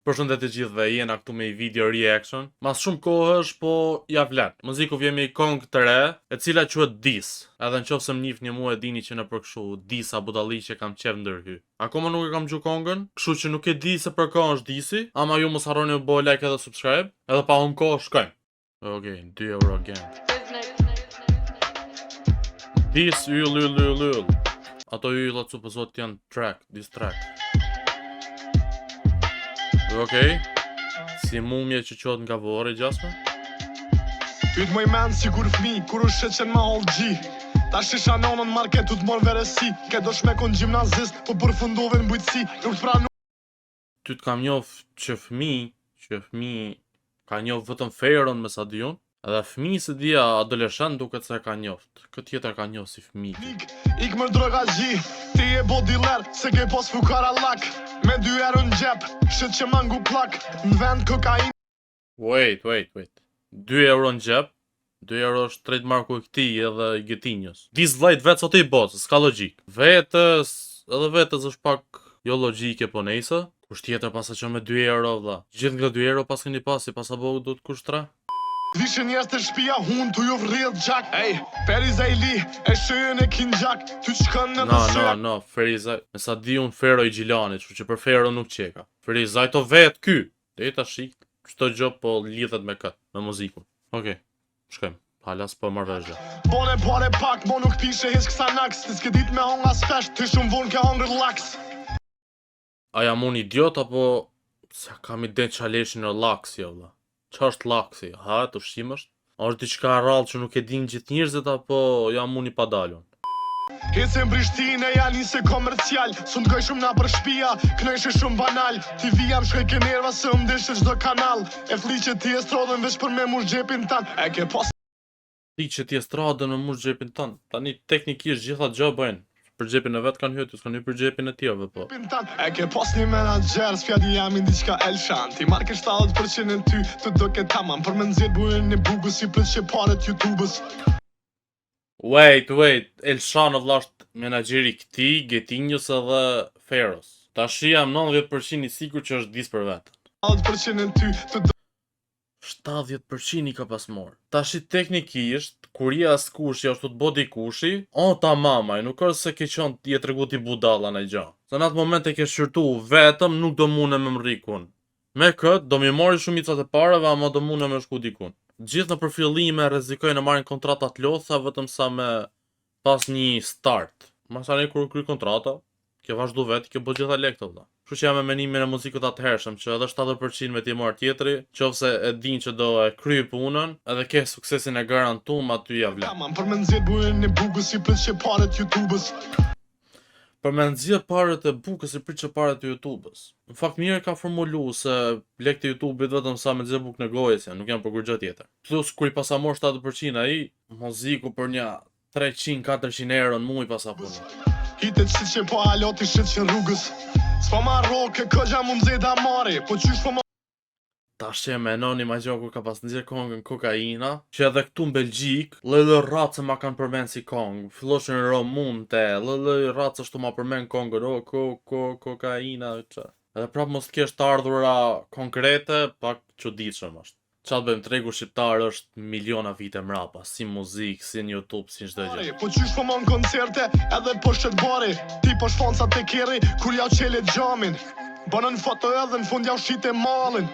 Përshëndetje të gjithëve, jena këtu me i video reaction. Mas shumë kohësh, po ja vlen. Muziku vjen me këngë të re, e cila quhet Dis. Edhe nëse më njihni mua e dini që në për kështu Disa budalli që kam qef ndërhy. Akoma nuk e kam gjuar këngën, kështu që nuk e di se për kë është Disi, ama ju mos harroni të bëni like edhe subscribe, edhe pa humbur kohë shkojmë. Okej, 2 euro again. Dis yll. Ato yllat supozot janë track, diss track. Okej, si mumje që qot nga vorë, gjasme? Pyt më i men si kur fmi, kur u sheqen ma hold gji. Ta shisha nonën market tu t'mon veresi. Ke do shmekon gjimnazist, po përfundove në bujtësi. Nuk t'pranu. Ty t'kam njof që fmi ka njof vetëm Feron me sa diun. Edhe fmi se dia adoleshent duket se ka njoft. Këtë tjetër ka njof si fmi. Ik më droga gji, ti e bo diler, se ke pos fukara lak. Me 2 euro në gjep, shet që mangu plak. Në vend kokain. Wait. 2 euro në gjep. 2 euro është trademarku i këtij edhe i Getinjës. Dis vllajt vetë sot i botës, s'ka logjik. Vetës është pak jo logjike po nejse. Kusht tjetër pasa që me 2 euro vlla. Gjithë nga 2 euro pas keni pasi, pasa bogu do të kushtra. Vishe njerës të shpia hun tu ju vrillë gjak. Ej, Feriza i li, e shëjën e kin gjak. Ty qëkën në të shëjë. No, Feriza, me sa di unë Fero i Gjilanit, që për Fero nuk qeka. Feriza i to vetë ky. Dhe ta shik, qëto gjë po lidhet me këtë, me muzikun. Okej, shkojmë, halas po marrë vëzhë. Bone pare pak, mo nuk pishe hiç kësa naks. Ti s'ke dit me honga s'fesht, ty shumë vonë ke hongër laks. A jam unë idiot, apo sa kam i den qaleshin në laks, jo vlla. Qa është laksi? Ha, të ushqim është? A është diçka rrallë që nuk e din gjithë njerëzit, apo jam unë i padalun? Hecë në Prishtinë e janë njëse komercial. Sun t'goj shumë na për shpia, knojshë shumë banal. Ti vijam shkoj ke nerva se ndeshë çdo kanal. E fli që ti e strodhen veç për me mush gjepin tan. E ke pas Ti që ti e stradën me mush gjepin tan. Tani teknikisht gjitha gjë bëjnë. Për gjepin e vet kanë hyrë, s'kanë hyrë për gjepin e tjerëve po. E ke pas një menager, s'fjadi jam i diçka elshan. Ti marke 70% e ty, të do ke tamam. Për me nëzirë bujën e bugës si plët që paret YouTubës. Wait, Elshan vëlla është menaxheri i këtij, Getinjës edhe Feros. Tash jam 90% i sigurt që është dis për vetë. 70% e ty, të do 70% i ka pas morë. Tash teknikisht, kur je as kushi ashtu të bodi kushi, ta mamaj, nuk është se ke qenë ti e tregu ti budalla në gjë. Se në atë moment e ke shqyrtu vetëm, nuk do mune me më rikun. Me këtë, do mi mori shumicat e pareve, ama do mune me shku dikun. Gjithë në përfillime rrezikojnë marrin kontratat lodha vetëm sa me pas një start. Masani kur kry kontrata, ke vazhdu vetë, ke bo gjitha lektë vëlla. Kështu që jam me menimin e muzikut atëhershëm që edhe 70% me ti marr tjetri, qofse e din që do e kryj punën, edhe ke suksesin e garantuar aty ja vlen. tamam. Për me nëzirë bujën e bugës si plët që paret YouTubës. Për me nxjerr parët e bukës i prit që parët e YouTube-s. Në fakt mirë ka formulu se lekët e YouTube-it vetëm sa me nxjerr bukë në gojës, nuk janë për kur gjë tjetër. Plus kur i pasa mor 70% ai, muziku për një 300-400 euro në muj pasa punë. Hitet si që po aloti shit që rrugës. S'po ma roke, këgja mu mzeda mari. Po qysh po ma Tash që e menon imagjo kur ka pas nxjerr kongën Kokaina, që edhe këtu në Belgjik, lëllë racë ma kanë përmen si kongë, filloshin Romunte, lëllë racë ashtu ma përmen kongën, Kokaina, që. Edhe prap mos t'kesh të ardhura konkrete, pak çuditshëm është. Qa të bëjmë, tregu shqiptar është miliona vite mrapa, si muzik, si në YouTube, si në çdo gjë. Po qysh po mon koncerte, edhe po shet bari. Ti po shfonca te keri, kur jau qelet gjamin. Banën foto edhe në fund jau shite malin.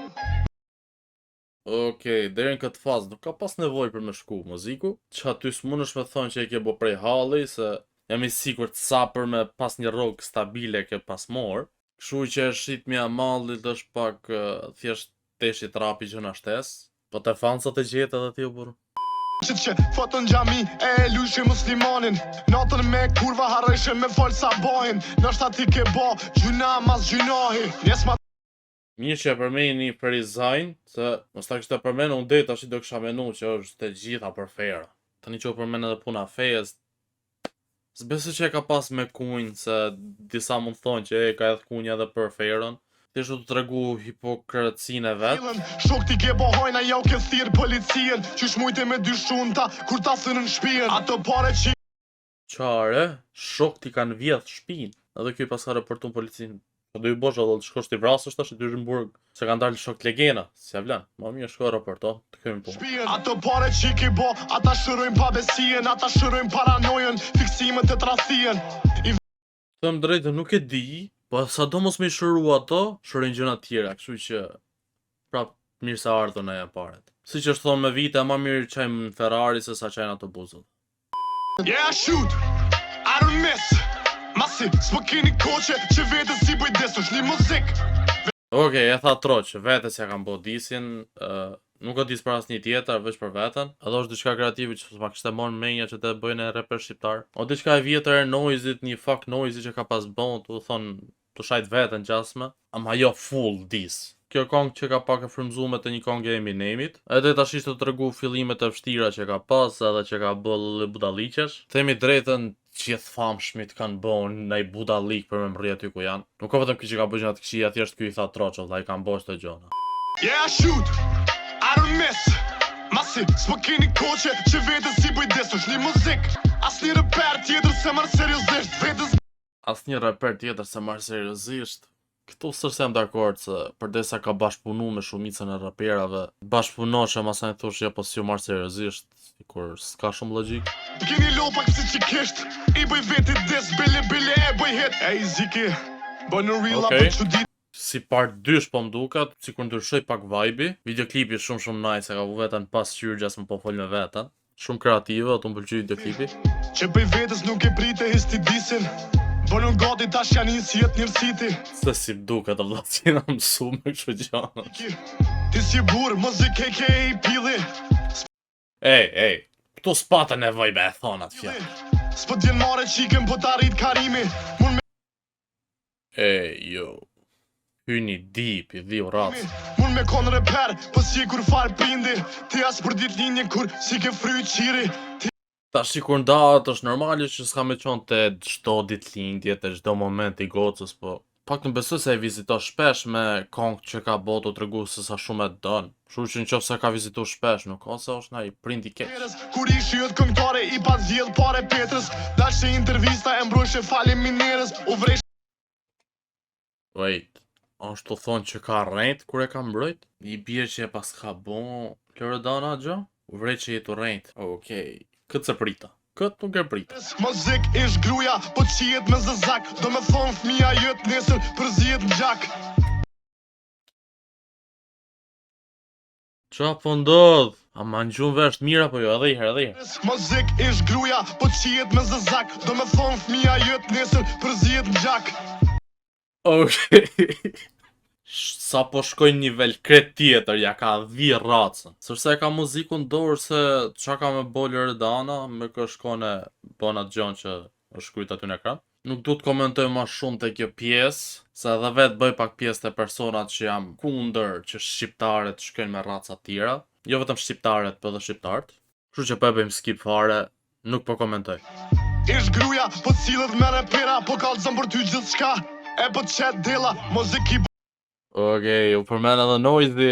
Okej, deri në këtë fazë nuk ka pas nevojë për me shku muziku, që aty s'munësh me thonë që e ke bo prej halli, se jam i sigurt sa për me pas një rrogë stabile ke pas morë, kështu që shitmja mallit është pak thjesht teshi trapi që na shtes, po te fansat e gjetë edhe ti u burr. Që foto në gjami e lushe muslimanin. Natën me kurva harrejshe me fol sa bojnë. Nështë ati ke bo, gjuna mas gjunahi. Njes ma Mirë që e përmeni Ferizajn, se mos ta kishte përmenu unë det, tash do kisha menu që është të gjitha për Fera. Tani që u përmen edhe puna fejes, s'besoj që e ka pas me kunjë, se disa mund thonë që e ka edhe kunjë edhe për Ferën. Thjesht du të tregu hipokratësinë e vet. Shok ti ke bo hojna, jau ke thirë policien. Qysh mujte me dy shunta, kur ta thënë në shpien. Ato pare që Qare, shok ti kanë vjedh shpinë. Edhe kjo pas ka raportuar policinë. Po do i bosh edhe të shkosh ti vrasësh tash ty në burg. Se kanë dalë shok legena, si ja vlen. Ma mirë shko aeroport, të kemi punë. Ato pare që i ki bo, ata shërojnë pabesien, ata shërojnë paranojën, fiksimet e trasien. Them drejtë, nuk e di, po sa do mos me shëru ato, shërojnë gjëna tjera, kështu që prap mirë se ardhën e paret. Si që është thonë me vite, ma mirë qajmë në Ferrari se sa qajnë ato buzët. Yeah, shoot, I don't miss. Masi, s'po keni koqe që vetës si bëj dis, është një muzik. Okej, e tha troqë, vetës ja kam bo disin, nuk o dis për asnjë tjetër, veç për veten. Edhe është diçka kreative që s'ma kishte marrë menja që të bëjnë e rapper shqiptar. O diçka e vjetër e Noise-it, një fuck Noise që ka pas bon, të thonë, të shajt veten gjasme. Ama jo full dis. Kjo kong që ka pak e frymzuar të një kongë e Eminemit. Edhe tash ishte të tregu fillimet e vështira që ka pas edhe që ka bëllë budalliqesh. Themi drejtën, gjithë famshmit kanë bon ndaj budallik për me mrri aty ku janë. Nuk ka vetëm ky që ka bëjë atë këqija, thjesht ky i tha troço, vllai kanë bosh të gjona. Yeah, shoot, I don't miss. Masi, s'po keni koqe që vetës si bëj dis, është një muzik. Asnjë rapper tjetër se marr seriozisht vetës. Asnjë rapper tjetër se marr seriozisht. Këtu s'është dakord se përdesa ka bashkëpunu me shumicën e raperave, bashkëpunosh e masaj thosh ja po si u marr seriozisht, kur s'ka shumë logjik. Keni lopak si që kisht, i bëj vetit dis, bile e bëj hit. Ej, ziki, bën në real Okej. apo që dit. Si part 2 po m'duket, sikur ndryshoi pak vibe-i. Videoklipi është shumë nice, e ka vu veten pas qyrgjas më po fol me veten. Shumë kreative, ato m'pëlqej videoklipi. Që bëj vetës nuk e prite histi disin. Bënë gati tash janë si jetë njërësiti. Se si m'duket vëlla si na mësu me kështu gjana. Ti si burë, mëzik e i pili. Ej, këtu s'pata nevoj me e thon atë fjalë. S'po t'jen mare qikën po t'arrit karimi. Ej, jo. Hyni deep, i dhiu racë. Mun me kon reper, po si kur far prindi. Ti as për dit linje kur si ke fry qiri. Tash si kur ndahet është normale që s'ka me qonë të çdo ditëlindje, të çdo moment i gocës, po pak të besoj se e vizito shpesh me kongë që ka boto të regu se sa shumë e dënë. Shu që në qofë se ka vizitu shpesh, nuk ose është na i prind i keq. Kur ishi jëtë këngtare i pa zjedh pare Petrës. Dash që intervista e mbrojshe falim minerës. U vresh Wait, është të thonë që ka rrejt kur e ka mbrojt? I bje që e pas ka bon Loredana gjo? U vrej që jetu rrejt. Okej, këtë se prita. Këtë nuk e prita. Muzik ish gruja, po qijet me zëzak. Do me thonë fmija jëtë nesër për zjet në gjak. Qa po ndodh? A ma në gjumë vesh mira po jo, edhe i herë. Muzik ish gruja, po qijet me zëzak. Do me thonë fmija jëtë nesër për zjet në gjak. Okej. Sa po shkoj një nivel kret tjetër, ja ka dhi racën. Sërse ka muzikun dorë se qa ka me bo Loredana, me kë shkone bon atë gjon që është shkujt aty në ekran. Nuk du të komentoj ma shumë të kjo pjesë, se edhe vetë bëj pak pjesë të personat që jam kunder që shqiptarët shkojnë me raca tjera. Jo vetëm shqiptarët, për dhe shqiptarët. Kështu që po e bëjmë skip fare, nuk po komentoj. Ish gruja, po cilët me repera, po kalzën për ty gjithë shka. E po qet dela, muzik i Okej, u përmen edhe Noisy.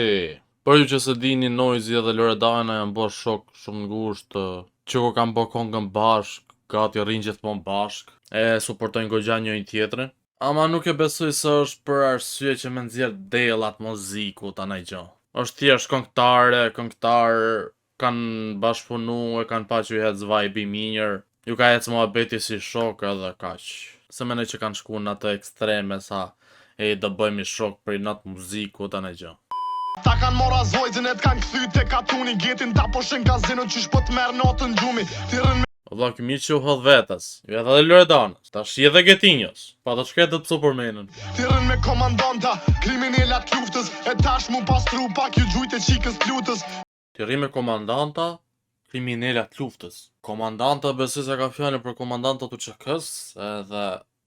Për ju që se dini, Noisy edhe Loredana janë bo shok shumë ngushtë, që ku kanë bo kongën bashk, gati rrinë gjithmonë bashk, e suportojnë gogja njëjën tjetrin. Ama nuk e besoj se është për arsye që me nxjerr dellat muziku ta naj gjë. Është thjesht këngëtar kanë bashkëpunu e kanë pa që i hec vibe i mirë, ju ka hec muhabeti si shok edhe kaq. Se mendoj që kanë shku në atë ekstreme sa e do bëjmë shok për natë muziku të në gjë. Ta kanë mora zvojzën e t'kanë këthy te katuni. Getin ta poshen gazinon që shpët merë notën gjumi. Ti rën me Valla ky mirë që u hodh vetës, ju edhe dhe Loredanës, ta shi edhe Getinjos, pa të shket të pësu përmenën. Ti rën me komandanta, kriminalat luftës. E tash mu pastru pak ju gjujt e qikës t'lutës. Ti rri me komandanta, kriminalat luftës. Komandanta besoj se ka fjallë për komandanta të QK-s, edhe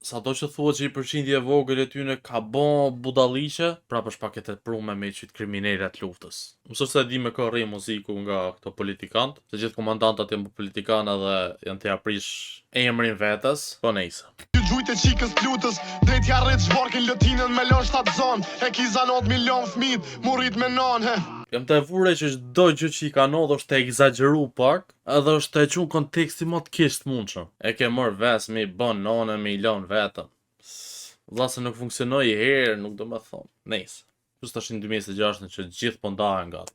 sa do që thua që i përqindje vogël e tyne ka bon budalliqe, prap është paketet prume me qytë kriminalat luftës. Mësë se di me ka rri muziku nga këto politikantë, se gjithë komandantat janë politikanë dhe janë të aprish emrin vetës, po nejse. Ju gjujt e qikës t'lutës. Drejt ja rrit zhbarkin lëtinën me lën 7 zonë. E kizanot milion fmit, mu rrit me non, he. Jam të e vure që çdo gjë që i ka ndodhur është e egzageru pak, edhe është e qunë konteksti më të kisht mundshëm. E ke mërë ves me i bën none me i lën vetëm. Vlla se nuk funksionoi herë, nuk do me thonë. Nice. Plus tash në 2026 që gjithë po ndahen gati.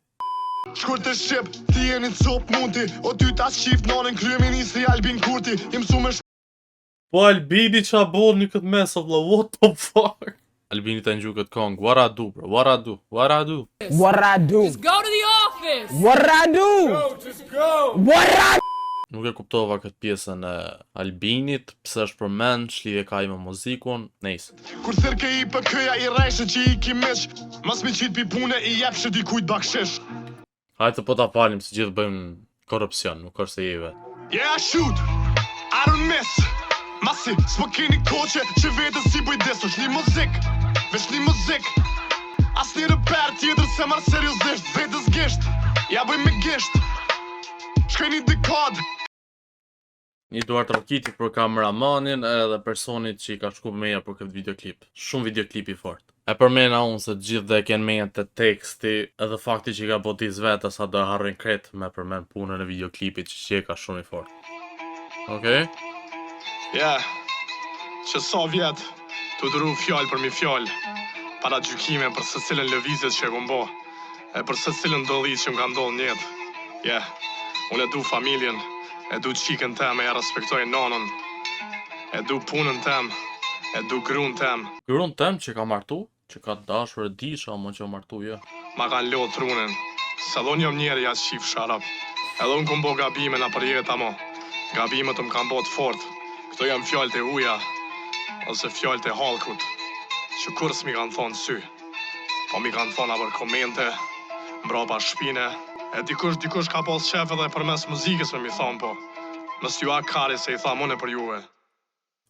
Shkurt e shqip, ti jeni cop mundi. O ty ta shqip nonën kryeministri Albin Kurti. I mësu me Po Albini qa bod një këtë mes, o vlla, what the fuck? Albini ta ngju këtë kong, what I do, bro, what I do, what I do. What I do? Just go to the office. What I do? Just go. What I Nuk e kuptova këtë pjesën e Albinit, pse është përmend, ç'lidhje ka i me muzikun, nice. Kur thirke i për këja i rejshë që i kimish. Mas mi qit pi pune i jepshë dikujt bakshish. Hajtë po ta palim se gjithë bëjmë korrupsion, nuk është se je vetë. Yeah, I shoot, I don't miss. Masi, s'po keni koqe që vetës si bëj desu. Shni muzik, vesh një muzik. As një rëper tjetër se marrë seriosisht. Vetës gisht, ja bëj me gisht. Shkoj një dekad. Një duart rokiti për kameramanin edhe personit që i ka shku meja për këtë videoklip. Shumë videoklip i fort. E përmena unë se gjithë dhe kenë meja të teksti edhe fakti që i ka botis vetë sa do harrin kret me përmen punën e videoklipit që i ka shumë i fort. Okej? Yeah, që sa vjet të duru fjall për mi fjall. Para gjykime për se cilën lëvizjet që e kom bo. E për se cilën dollit që më ka ndoll njetë. Yeah, unë e du familjen. E du qikën tem e ja respektoj nanën. E du punën tem. E du grun tem. Grun tem që ka martu, që ka dashur e disha, më që martu, ja. Ma kanë lodh trunin. Se dhon jom njerë ja qif sharap. Edhe unë kom bo gabime na për jetë amo. Gabimet më kanë bo të fort. Këto jam fjallët e huja. Ose fjallët e halkut. Që kur s'mi kanë thonë sy. Po mi kanë thonë apër komente. Mbrapa shpine. E dikush ka pas qef edhe për mes muzikës me mi thonë po. Mës ju a kari se i thamë une për juve.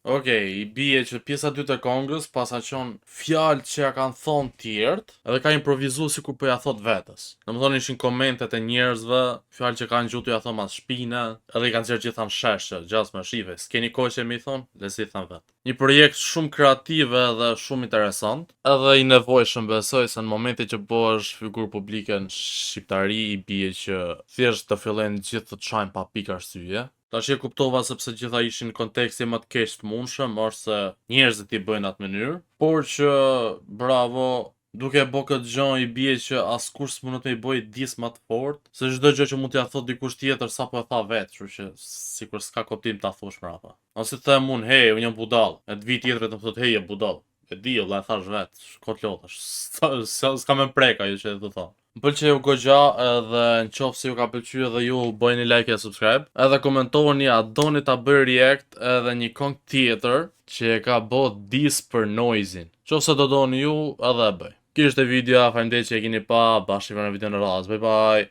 Okej, i bie që pjesa 2 të kongës pas ka qenë fjalë që ja kanë thonë tjertë edhe ka improvizu si kur po ja thot vetës. Në më thonë ishin komentet e njerëzve, fjalë që kanë gjutu ja thonë mas shpine, edhe i kanë qërë që thamë sheshë, gjas më shive, s'keni kohë që mi thonë, le si thamë vetë. Një projekt shumë kreative dhe shumë interesant, edhe i nevojshëm besoj se në momenti që bëhesh figurë publike në shqiptari i bie që thjesht të fillojnë gjithë të çajnë pa pikë arsye. Tash e kuptova sepse gjitha ishin në konteksti më të keq të mundshëm, është se njerëzit i bëjnë atë mënyrë, por që bravo, duke e bë këtë gjë i bie që askush s'mund të i bëj dis më të fortë, se çdo gjë që mund t'ia thot dikush tjetër sapo e tha vetë, kështu që sikur s'ka kuptim ta thosh mbrapa. Ose të them unë, hey, unë jam budall, e të vi tjetri të më thotë, hey, je budall. E di, vëlla, e thash vetë, kot lodhesh. S'ka më prek ajo që e të thonë. Më pëlqeu goxha edhe në qoftë se ju ka pëlqyer edhe ju bëjeni like e subscribe. Edhe komentovani a doni ta bëj react edhe një këngë tjetër që e ka bë dis për Noizin. Qoftë do doni ju edhe e bëj. Kjo ishte video, faleminderit që e keni pa, bashkë në video në radhës. Bye bye.